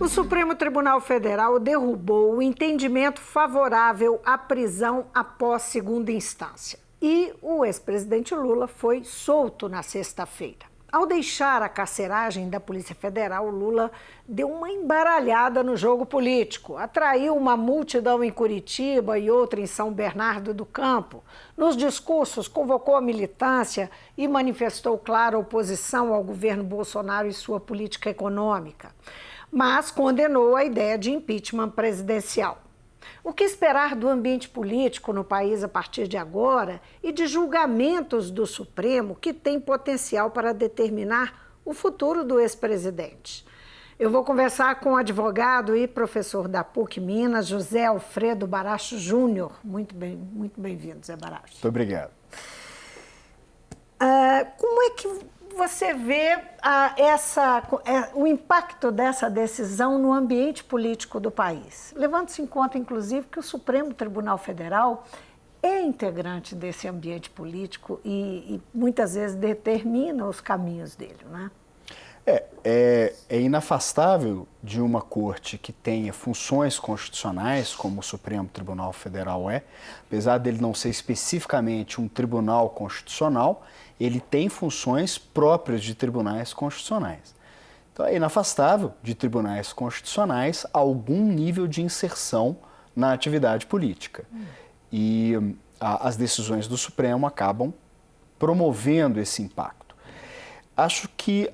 O Supremo Tribunal Federal derrubou o entendimento favorável à prisão após segunda instância. E o ex-presidente Lula foi solto na sexta-feira. Ao deixar a carceragem da Polícia Federal, Lula deu uma embaralhada no jogo político. Atraiu uma multidão em Curitiba e outra em São Bernardo do Campo. Nos discursos, convocou a militância e manifestou clara oposição ao governo Bolsonaro e sua política econômica. Mas condenou a ideia de impeachment presidencial. O que esperar do ambiente político no país a partir de agora e de julgamentos do Supremo que tem potencial para determinar o futuro do ex-presidente? Eu vou conversar com o advogado e professor da PUC Minas, José Alfredo Baracho Júnior. Muito bem-vindo, Zé Baracho. Muito obrigado. Como é que você vê o impacto dessa decisão no ambiente político do país? Levando-se em conta, inclusive, que o Supremo Tribunal Federal é integrante desse ambiente político e muitas vezes determina os caminhos dele, né? É inafastável de uma corte que tenha funções constitucionais, como o Supremo Tribunal Federal apesar dele não ser especificamente um tribunal constitucional, ele tem funções próprias de tribunais constitucionais. Então é inafastável de tribunais constitucionais algum nível de inserção na atividade política. E as decisões do Supremo acabam promovendo esse impacto. Acho que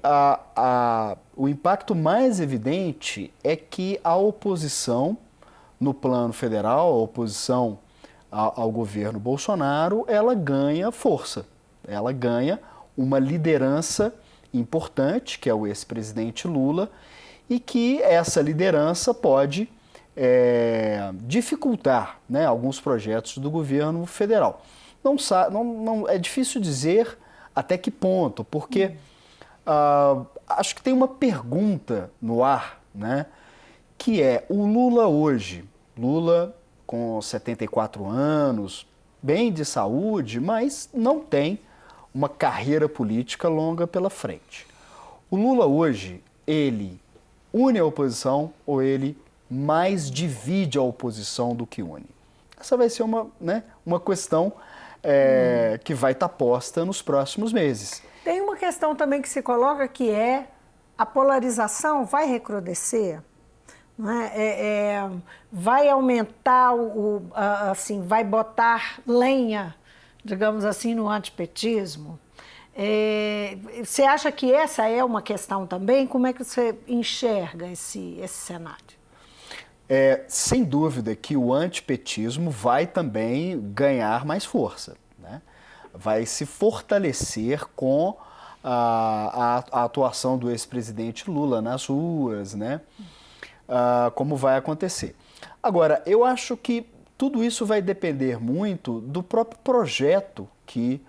o impacto mais evidente é que a oposição no plano federal, a oposição ao governo Bolsonaro, ela ganha força, ela ganha uma liderança importante, que é o ex-presidente Lula, e que essa liderança pode dificultar, né, alguns projetos do governo federal. É difícil dizer até que ponto, porque acho que tem uma pergunta no ar, né, que é o Lula hoje, Lula com 74 anos, bem de saúde, mas não tem uma carreira política longa pela frente. O Lula hoje, ele une a oposição ou ele mais divide a oposição do que une? Essa vai ser uma questão que vai estar posta nos próximos meses. Tem uma questão também que se coloca que é a polarização vai recrudescer, não é? Vai aumentar, vai botar lenha, digamos assim, no antipetismo. Você acha que essa é uma questão também? Como é que você enxerga esse cenário? Sem dúvida que o antipetismo vai também ganhar mais força, né? Vai se fortalecer com a atuação do ex-presidente Lula nas ruas, né? Como vai acontecer. Agora, eu acho que tudo isso vai depender muito do próprio projeto que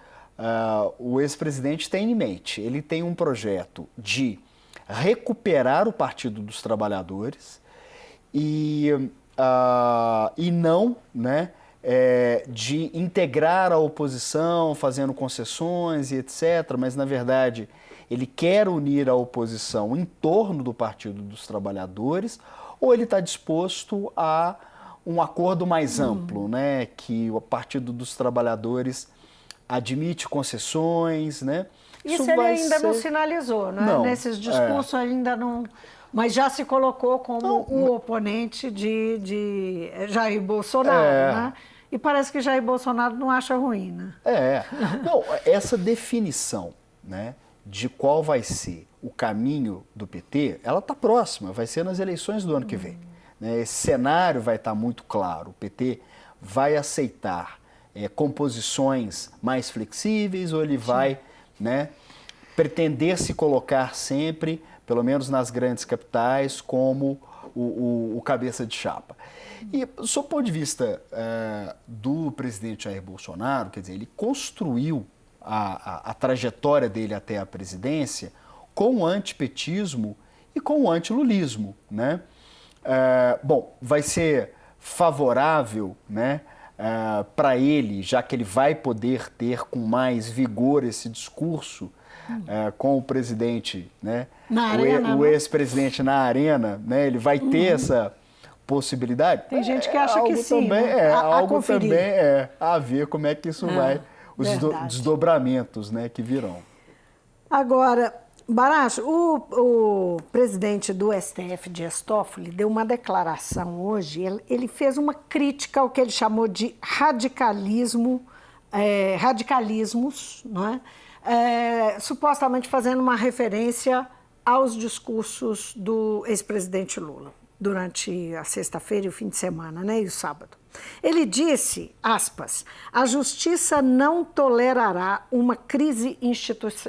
o ex-presidente tem em mente. Ele tem um projeto de recuperar o Partido dos Trabalhadores e não, né, de integrar a oposição, fazendo concessões e etc., mas, na verdade, ele quer unir a oposição em torno do Partido dos Trabalhadores, ou ele está disposto a um acordo mais amplo, né, que o Partido dos Trabalhadores admite concessões, né? Isso ele ainda não sinalizou, né? Não, nesses discursos ainda não... Mas já se colocou como um oponente de Jair Bolsonaro, né? E parece que Jair Bolsonaro não acha ruim, né? Não, essa definição, né, de qual vai ser o caminho do PT, ela está próxima, vai ser nas eleições do ano que vem. Né? Esse cenário vai estar muito claro. O PT vai aceitar composições mais flexíveis ou ele vai, né, pretender se colocar sempre, pelo menos nas grandes capitais, como o cabeça de chapa. E, sob o ponto de vista do presidente Jair Bolsonaro, quer dizer, ele construiu a trajetória dele até a presidência com o antipetismo e com o antilulismo, né? Bom, vai ser favorável, né, para ele, já que ele vai poder ter com mais vigor esse discurso com o presidente, né? Na arena, o ex-presidente na arena, né? Ele vai ter essa possibilidade? Tem gente que acha que sim, também, né? algo também a ver como é que isso vai, os desdobramentos, né, que virão. Agora, Baracho, o presidente do STF, Dias Toffoli, deu uma declaração hoje, ele fez uma crítica ao que ele chamou de radicalismos, não é? Supostamente fazendo uma referência aos discursos do ex-presidente Lula durante a sexta-feira e o fim de semana, né, e o sábado. Ele disse, aspas, a justiça não tolerará uma crise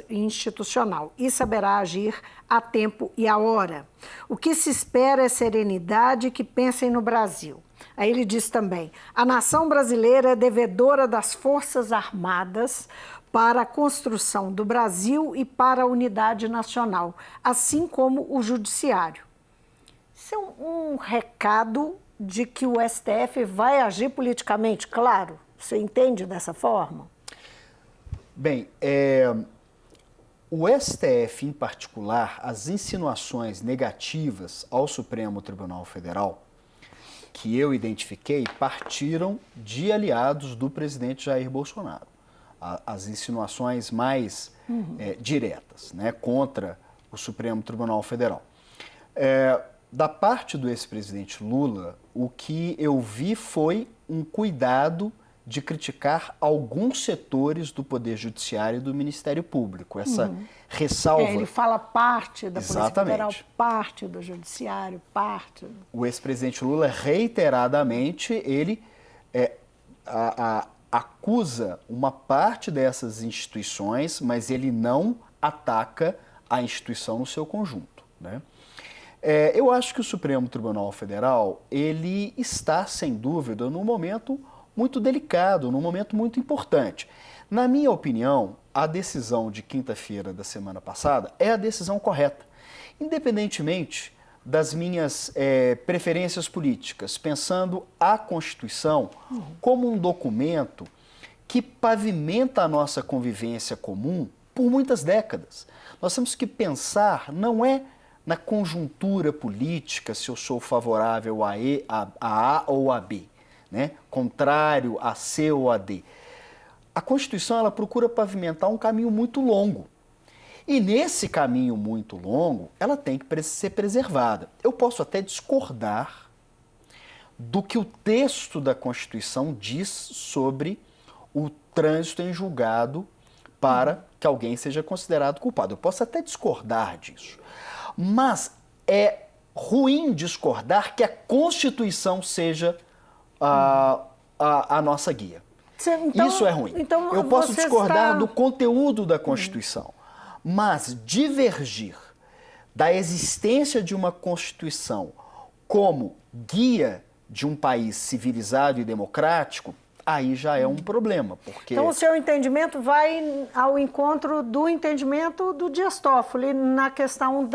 institucional e saberá agir a tempo e a hora. O que se espera é serenidade e que pensem no Brasil. Aí ele diz também, a nação brasileira é devedora das Forças Armadas para a construção do Brasil e para a unidade nacional, assim como o judiciário. Isso é um recado de que o STF vai agir politicamente, claro. Você entende dessa forma? Bem, o STF, em particular, as insinuações negativas ao Supremo Tribunal Federal, que eu identifiquei, partiram de aliados do presidente Jair Bolsonaro. As insinuações mais diretas, né, contra o Supremo Tribunal Federal. Da parte do ex-presidente Lula, o que eu vi foi um cuidado de criticar alguns setores do Poder Judiciário e do Ministério Público. Essa ressalva... ele fala parte da Polícia Federal, parte do Judiciário, parte... O ex-presidente Lula, reiteradamente, ele acusa uma parte dessas instituições, mas ele não ataca a instituição no seu conjunto, né? Eu acho que o Supremo Tribunal Federal, ele está, sem dúvida, num momento muito delicado, num momento muito importante. Na minha opinião, a decisão de quinta-feira da semana passada é a decisão correta, independentemente das minhas preferências políticas, pensando a Constituição como um documento que pavimenta a nossa convivência comum por muitas décadas. Nós temos que pensar, não é na conjuntura política, se eu sou favorável a A ou a B, né? Contrário a C ou a D. A Constituição, ela procura pavimentar um caminho muito longo. E nesse caminho muito longo, ela tem que ser preservada. Eu posso até discordar do que o texto da Constituição diz sobre o trânsito em julgado para que alguém seja considerado culpado. Eu posso até discordar disso. Mas é ruim discordar que a Constituição seja a nossa guia. Então, isso é ruim. Então eu posso discordar do conteúdo da Constituição, mas divergir da existência de uma Constituição como guia de um país civilizado e democrático, aí já é um problema, porque... Então o seu entendimento vai ao encontro do entendimento do Dias Toffoli na questão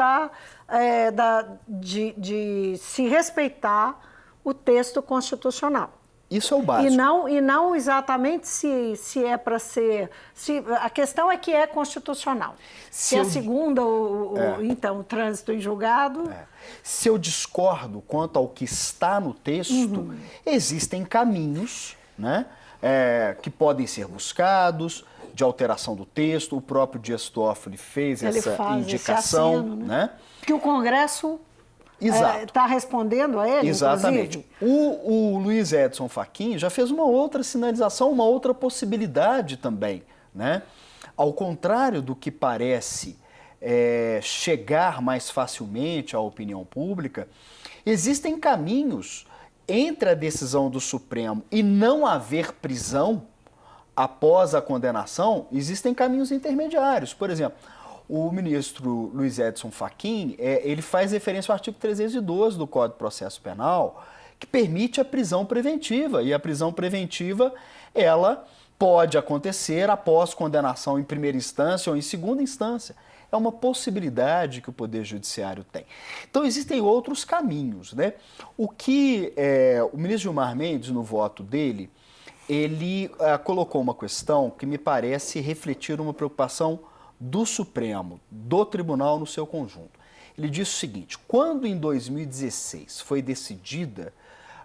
de se respeitar o texto constitucional. Isso é o básico. E não exatamente se é para ser... a questão é que é constitucional. Se a segunda, então, o trânsito em julgado... Se eu discordo quanto ao que está no texto, existem caminhos, né, que podem ser buscados, de alteração do texto. O próprio Dias Toffoli fez essa indicação. Aceno, né? Que o Congresso está respondendo a ele, exatamente. Inclusive. O Luiz Edson Fachin já fez uma outra sinalização, uma outra possibilidade também, né? Ao contrário do que parece chegar mais facilmente à opinião pública, existem caminhos entre a decisão do Supremo e não haver prisão após a condenação, existem caminhos intermediários. Por exemplo, o ministro Luiz Edson Fachin, ele faz referência ao artigo 312 do Código de Processo Penal, que permite a prisão preventiva. E a prisão preventiva, ela pode acontecer após condenação em primeira instância ou em segunda instância. É uma possibilidade que o Poder Judiciário tem. Então, existem outros caminhos, né? O que o ministro Gilmar Mendes, no voto dele, ele colocou uma questão que me parece refletir uma preocupação do Supremo, do Tribunal no seu conjunto. Ele disse o seguinte: quando em 2016 foi decidida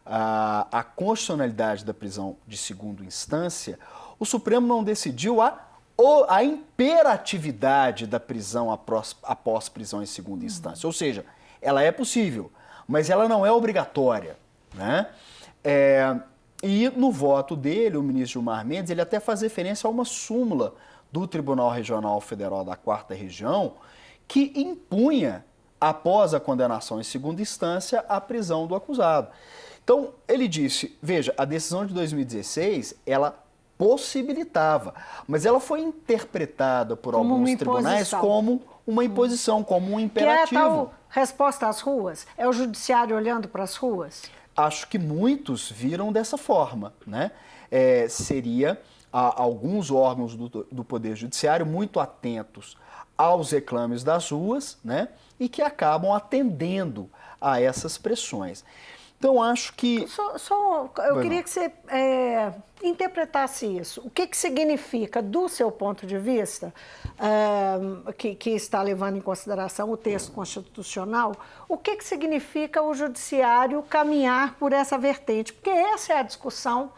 a constitucionalidade da prisão de segunda instância, o Supremo não decidiu a imperatividade da prisão após prisão em segunda instância. Ou seja, ela é possível, mas ela não é obrigatória, né? E no voto dele, o ministro Gilmar Mendes, ele até faz referência a uma súmula do Tribunal Regional Federal da 4ª Região que impunha, após a condenação em segunda instância, a prisão do acusado. Então, ele disse, veja, a decisão de 2016, ela possibilitava, mas ela foi interpretada por alguns tribunais como uma imposição, como um imperativo. Que é a tal resposta às ruas? É o judiciário olhando para as ruas? Acho que muitos viram dessa forma, né? Seria alguns órgãos do Poder Judiciário muito atentos aos reclames das ruas, né? E que acabam atendendo a essas pressões. Então, acho que... Eu queria que você interpretasse isso. O que significa, do seu ponto de vista, que está levando em consideração o texto constitucional, o que significa o judiciário caminhar por essa vertente? Porque essa é a discussão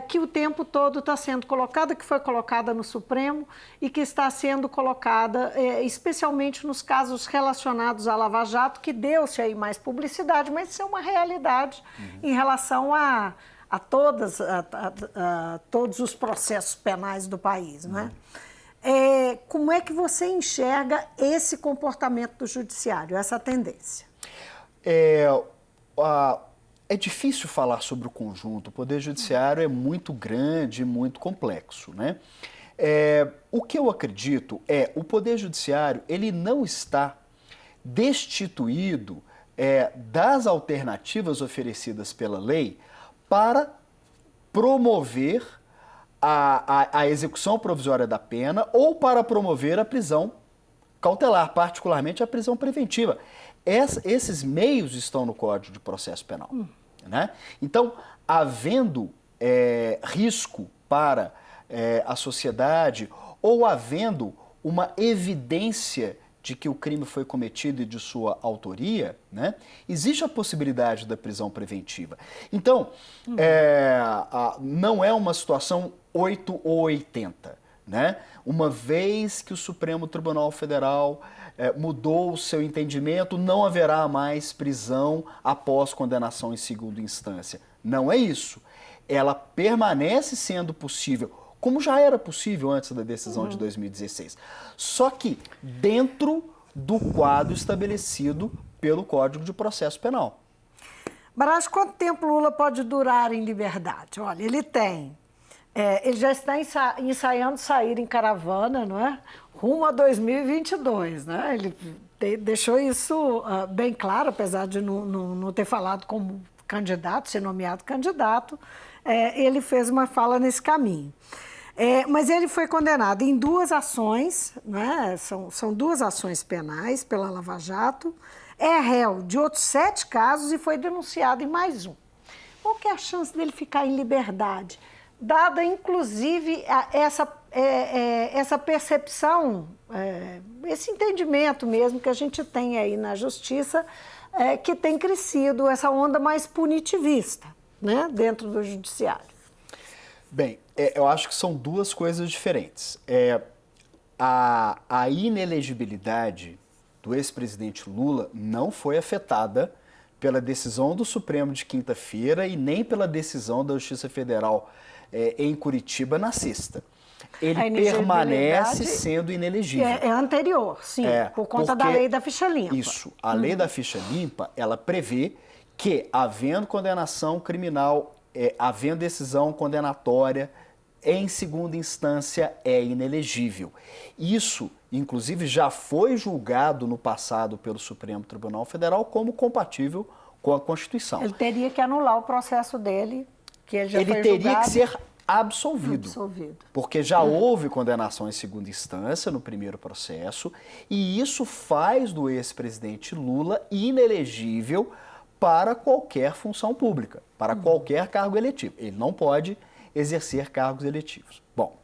que o tempo todo está sendo colocada, que foi colocada no Supremo e que está sendo colocada especialmente nos casos relacionados à Lava Jato, que deu-se aí mais publicidade, mas isso é uma realidade em relação a todos os processos penais do país, não é? Como é que você enxerga esse comportamento do judiciário, essa tendência? É difícil falar sobre o conjunto, o Poder Judiciário é muito grande, muito complexo, né? O que eu acredito o Poder Judiciário, ele não está destituído das alternativas oferecidas pela lei para promover a execução provisória da pena ou para promover a prisão cautelar, particularmente a prisão preventiva. Esses meios estão no Código de Processo Penal, né? Então, havendo risco para a sociedade ou havendo uma evidência de que o crime foi cometido e de sua autoria, né, existe a possibilidade da prisão preventiva. Então, não é uma situação 8 ou 80, né? Uma vez que o Supremo Tribunal Federal mudou o seu entendimento, não haverá mais prisão após condenação em segunda instância. Não é isso. Ela permanece sendo possível, como já era possível antes da decisão de 2016. Só que dentro do quadro estabelecido pelo Código de Processo Penal. Barás, quanto tempo Lula pode durar em liberdade? Olha, ele já está ensaiando sair em caravana, não é? Rumo a 2022, né? Ele deixou isso bem claro, apesar de não ter falado como candidato, ser nomeado candidato, ele fez uma fala nesse caminho. Mas ele foi condenado em 2 ações, né? São 2 ações penais pela Lava Jato, é réu de outros 7 casos e foi denunciado em mais um. Qual que é a chance dele ficar em liberdade? Dada, inclusive, essa percepção, esse entendimento mesmo que a gente tem aí na Justiça, que tem crescido, essa onda mais punitivista, né, dentro do Judiciário. Bem, eu acho que são 2 coisas diferentes. A inelegibilidade do ex-presidente Lula não foi afetada pela decisão do Supremo de quinta-feira e nem pela decisão da Justiça Federal em Curitiba na sexta. Ele permanece sendo inelegível. É anterior, sim, por conta da lei da ficha limpa. Isso, a lei da ficha limpa, ela prevê que, havendo condenação criminal, havendo decisão condenatória, em segunda instância é inelegível. Isso, inclusive, já foi julgado no passado pelo Supremo Tribunal Federal como compatível com a Constituição. Ele teria que anular o processo dele, que ele já foi julgado. Ele teria que ser absolvido. Porque já houve condenação em segunda instância no primeiro processo, e isso faz do ex-presidente Lula inelegível para qualquer função pública, para qualquer cargo eletivo. Ele não pode exercer cargos eletivos. Bom,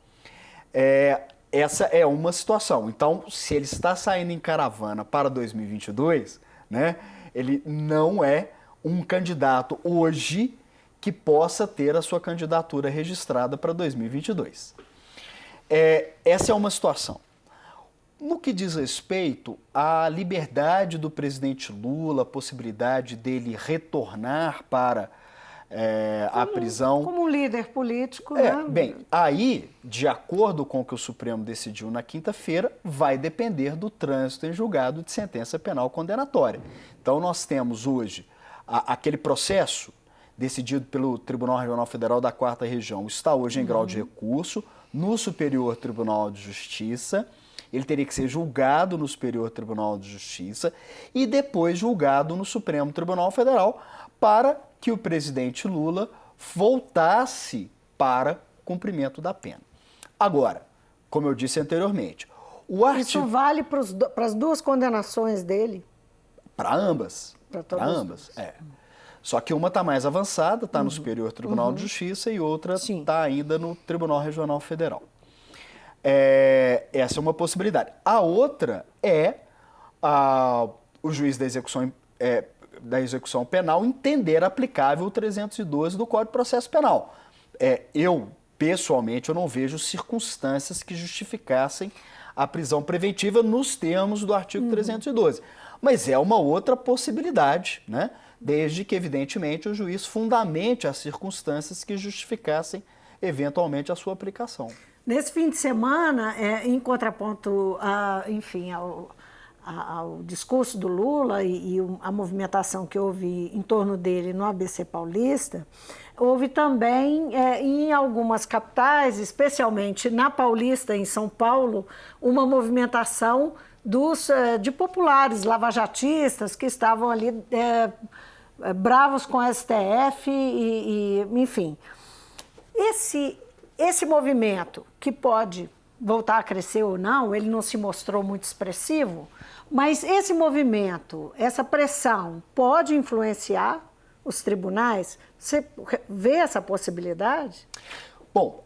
essa é uma situação. Então, se ele está saindo em caravana para 2022, né, ele não é um candidato hoje que possa ter a sua candidatura registrada para 2022. Essa é uma situação. No que diz respeito à liberdade do presidente Lula, a possibilidade dele retornar para a prisão... Como um líder político, né? Bem, aí, de acordo com o que o Supremo decidiu na quinta-feira, vai depender do trânsito em julgado de sentença penal condenatória. Então, nós temos hoje aquele processo decidido pelo Tribunal Regional Federal da 4ª Região, está hoje em grau de recurso no Superior Tribunal de Justiça. Ele teria que ser julgado no Superior Tribunal de Justiça e depois julgado no Supremo Tribunal Federal para que o presidente Lula voltasse para cumprimento da pena. Agora, como eu disse anteriormente, Isso vale para as duas condenações dele? Para ambas. Para ambas, Só que uma está mais avançada, está no Superior Tribunal de Justiça, e outra está ainda no Tribunal Regional Federal. Essa é uma possibilidade. A outra é o juiz da execução penal entender aplicável o 312 do Código de Processo Penal. Pessoalmente, eu não vejo circunstâncias que justificassem a prisão preventiva nos termos do artigo 312. Mas é uma outra possibilidade, né? Desde que, evidentemente, o juiz fundamente as circunstâncias que justificassem, eventualmente, a sua aplicação. Nesse fim de semana, em contraponto, ao discurso do Lula e a movimentação que houve em torno dele no ABC Paulista, houve também, em algumas capitais, especialmente na Paulista, em São Paulo, uma movimentação de populares lavajatistas que estavam ali bravos com a STF enfim. Esse movimento, que pode voltar a crescer ou não, ele não se mostrou muito expressivo, mas esse movimento, essa pressão, pode influenciar os tribunais? Você vê essa possibilidade? Bom,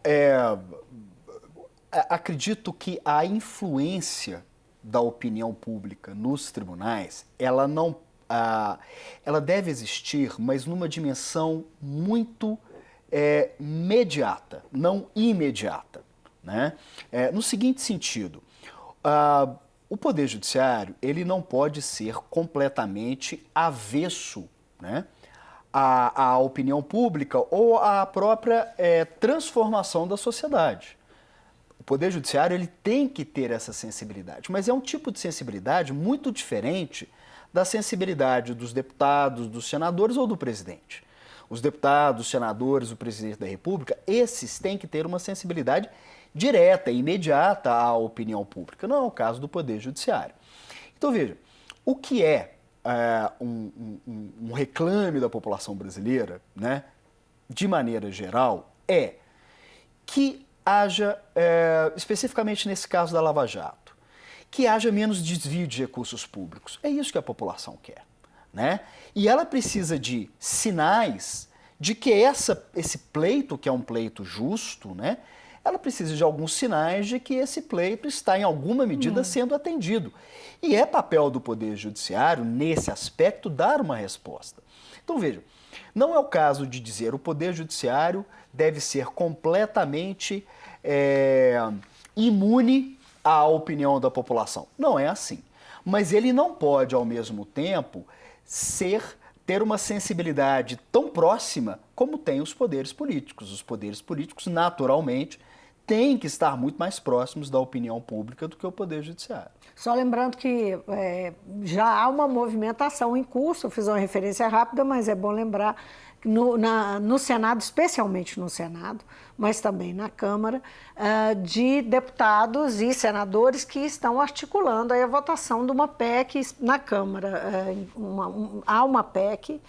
acredito que a influência da opinião pública nos tribunais, ela deve existir, mas numa dimensão muito imediata, não imediata, né? No seguinte sentido, o Poder Judiciário ele não pode ser completamente avesso, né, à opinião pública ou à própria transformação da sociedade. O Poder Judiciário ele tem que ter essa sensibilidade, mas é um tipo de sensibilidade muito diferente da sensibilidade dos deputados, dos senadores ou do presidente. Os deputados, os senadores, o presidente da República, esses têm que ter uma sensibilidade direta e imediata à opinião pública. Não é o caso do Poder Judiciário. Então, veja, o que um reclame da população brasileira, né, de maneira geral, é que haja, especificamente nesse caso da Lava Jato, que haja menos desvio de recursos públicos. É isso que a população quer, né? E ela precisa de sinais de que esse pleito, que é um pleito justo, né, ela precisa de alguns sinais de que esse pleito está, em alguma medida, sendo atendido. E é papel do Poder Judiciário, nesse aspecto, dar uma resposta. Então, veja, não é o caso de dizer o Poder Judiciário deve ser completamente imune à opinião da população. Não é assim. Mas ele não pode, ao mesmo tempo, ter uma sensibilidade tão próxima como tem os poderes políticos. Os poderes políticos, naturalmente, têm que estar muito mais próximos da opinião pública do que o Poder Judiciário. Só lembrando que já há uma movimentação em curso, eu fiz uma referência rápida, mas é bom lembrar que no Senado, especialmente no Senado, mas também na Câmara, de deputados e senadores que estão articulando aí a votação de uma PEC na Câmara. Há uma PEC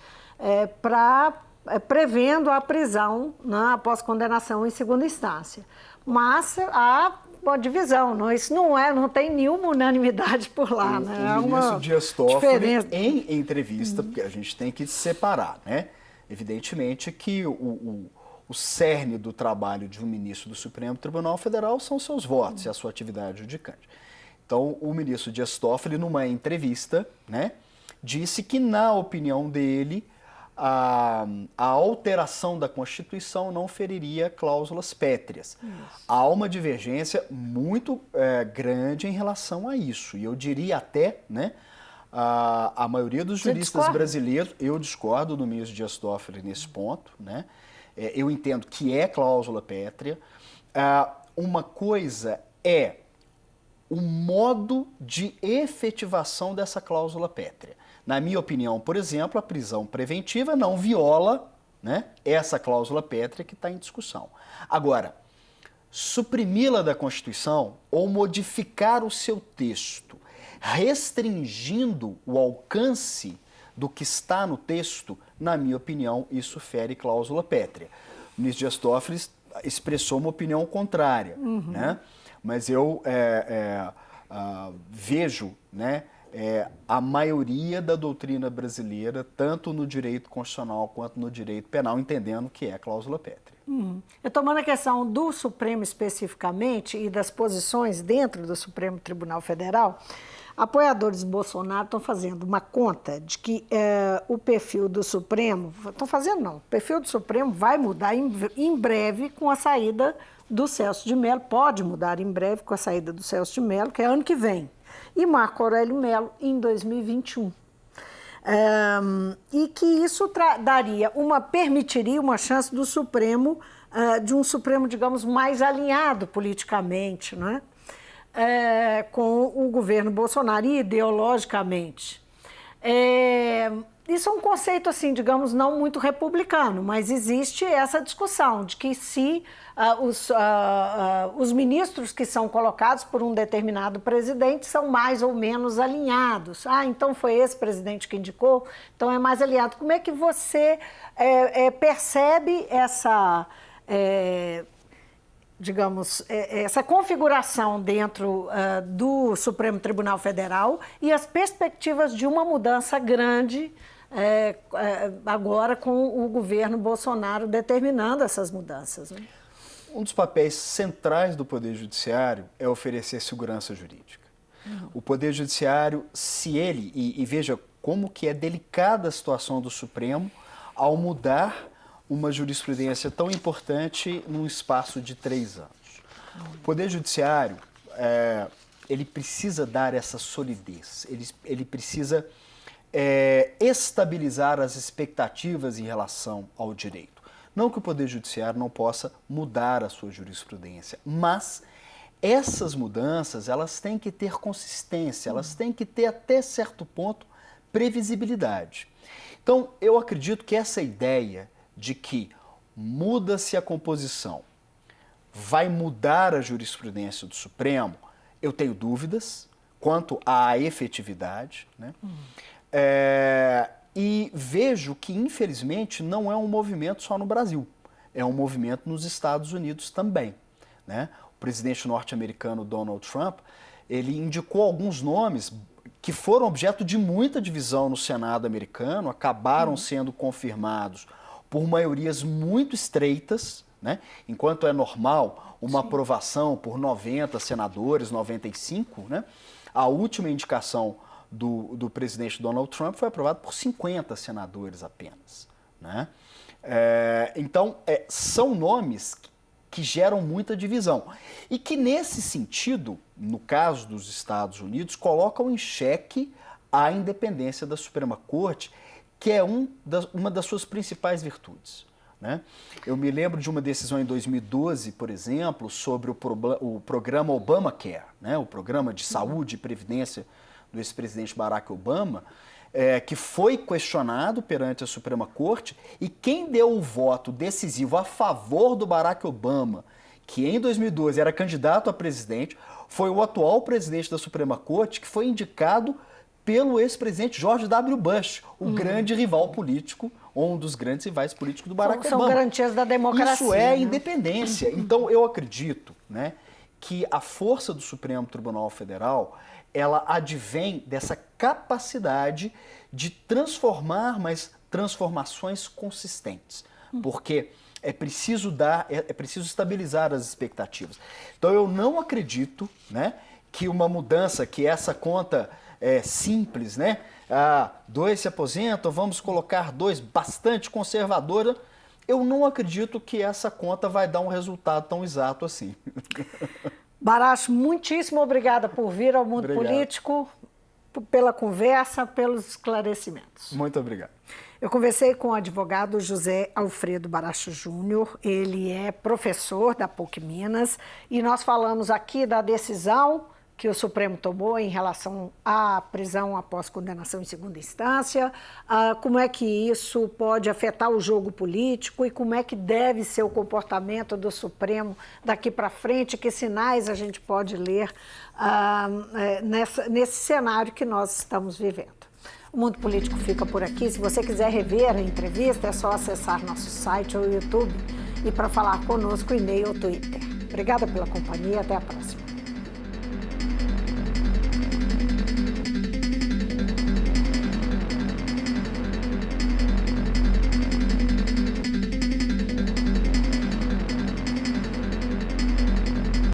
prevendo a prisão, né, após condenação em segunda instância. Mas há uma divisão, não tem nenhuma unanimidade por lá. O ministro Dias Toffoli, em entrevista, porque a gente tem que separar, né? Evidentemente que o o cerne do trabalho de um ministro do Supremo Tribunal Federal são seus votos e a sua atividade judicante. Então, o ministro Dias Toffoli, numa entrevista, né, disse que, na opinião dele, a alteração da Constituição não feriria cláusulas pétreas. Há uma divergência muito grande em relação a isso. E eu diria até, né, a maioria dos juristas brasileiros, eu discordo do ministro Dias Toffoli nesse ponto, né? Eu entendo que é cláusula pétrea. Uma coisa é o modo de efetivação dessa cláusula pétrea. Na minha opinião, por exemplo, a prisão preventiva não viola, né, essa cláusula pétrea que está em discussão. Agora, suprimi-la da Constituição ou modificar o seu texto, restringindo o alcance do que está no texto, na minha opinião, isso fere cláusula pétrea. O ministro Dias Toffoli expressou uma opinião contrária, né? Mas eu vejo, né, a maioria da doutrina brasileira, tanto no direito constitucional quanto no direito penal, entendendo que é cláusula pétrea. Eu tomando a questão do Supremo especificamente e das posições dentro do Supremo Tribunal Federal, apoiadores do Bolsonaro estão fazendo uma conta de que o perfil do Supremo, o perfil do Supremo vai mudar em breve com a saída do Celso de Mello, pode mudar em breve com a saída do Celso de Mello, que é ano que vem, e Marco Aurélio Mello em 2021. E que isso permitiria uma chance do Supremo, de um Supremo, digamos, mais alinhado politicamente, não é? Com o governo Bolsonaro e ideologicamente. Isso é um conceito, assim, digamos, não muito republicano, mas existe essa discussão de que se os ministros que são colocados por um determinado presidente são mais ou menos alinhados. Então foi esse presidente que indicou, então é mais alinhado. Como é que você percebe essa... digamos, essa configuração dentro do Supremo Tribunal Federal e as perspectivas de uma mudança grande agora com o governo Bolsonaro determinando essas mudanças, né? Um dos papéis centrais do Poder Judiciário é oferecer segurança jurídica. O Poder Judiciário, e veja como que é delicada a situação do Supremo ao mudar uma jurisprudência tão importante num espaço de 3 anos. O Poder Judiciário, ele precisa dar essa solidez, ele precisa estabilizar as expectativas em relação ao direito. Não que o Poder Judiciário não possa mudar a sua jurisprudência, mas essas mudanças, elas têm que ter consistência, elas têm que ter até certo ponto previsibilidade. Então, eu acredito que essa ideia de que muda-se a composição, vai mudar a jurisprudência do Supremo, eu tenho dúvidas quanto à efetividade, né? E vejo que, infelizmente, não é um movimento só no Brasil, é um movimento nos Estados Unidos também, né? O presidente norte-americano Donald Trump, ele indicou alguns nomes que foram objeto de muita divisão no Senado americano, acabaram sendo confirmados por maiorias muito estreitas, né? Enquanto é normal uma aprovação por 90 senadores, 95, né? A última indicação do presidente Donald Trump foi aprovada por 50 senadores apenas, né? Então, são nomes que geram muita divisão e que, nesse sentido, no caso dos Estados Unidos, colocam em xeque a independência da Suprema Corte, que é uma das suas principais virtudes, né? Eu me lembro de uma decisão em 2012, por exemplo, sobre o programa Obamacare, né? O programa de saúde e previdência do ex-presidente Barack Obama, que foi questionado perante a Suprema Corte, e quem deu o voto decisivo a favor do Barack Obama, que em 2012 era candidato a presidente, foi o atual presidente da Suprema Corte, que foi indicado pelo ex-presidente George W. Bush, o grande rival político, ou um dos grandes rivais políticos do Barack Obama. São garantias da democracia. Isso é independência. Então, eu acredito, né, que a força do Supremo Tribunal Federal, ela advém dessa capacidade de transformar, mas transformações consistentes. Porque É preciso estabilizar as expectativas. Então eu não acredito, né, que uma mudança, que essa conta simples, né, 2 se aposentam, vamos colocar 2 bastante conservadora, eu não acredito que essa conta vai dar um resultado tão exato assim. Baracho, muitíssimo obrigada por vir ao Mundo Político, pela conversa, pelos esclarecimentos. Muito obrigado. Eu conversei com o advogado José Alfredo Baracho Júnior, ele é professor da PUC Minas, e nós falamos aqui da decisão que o Supremo tomou em relação à prisão após condenação em segunda instância, como é que isso pode afetar o jogo político e como é que deve ser o comportamento do Supremo daqui para frente, que sinais a gente pode ler nesse cenário que nós estamos vivendo. O Mundo Político fica por aqui. Se você quiser rever a entrevista, é só acessar nosso site ou YouTube e para falar conosco, e-mail ou Twitter. Obrigada pela companhia, até a próxima.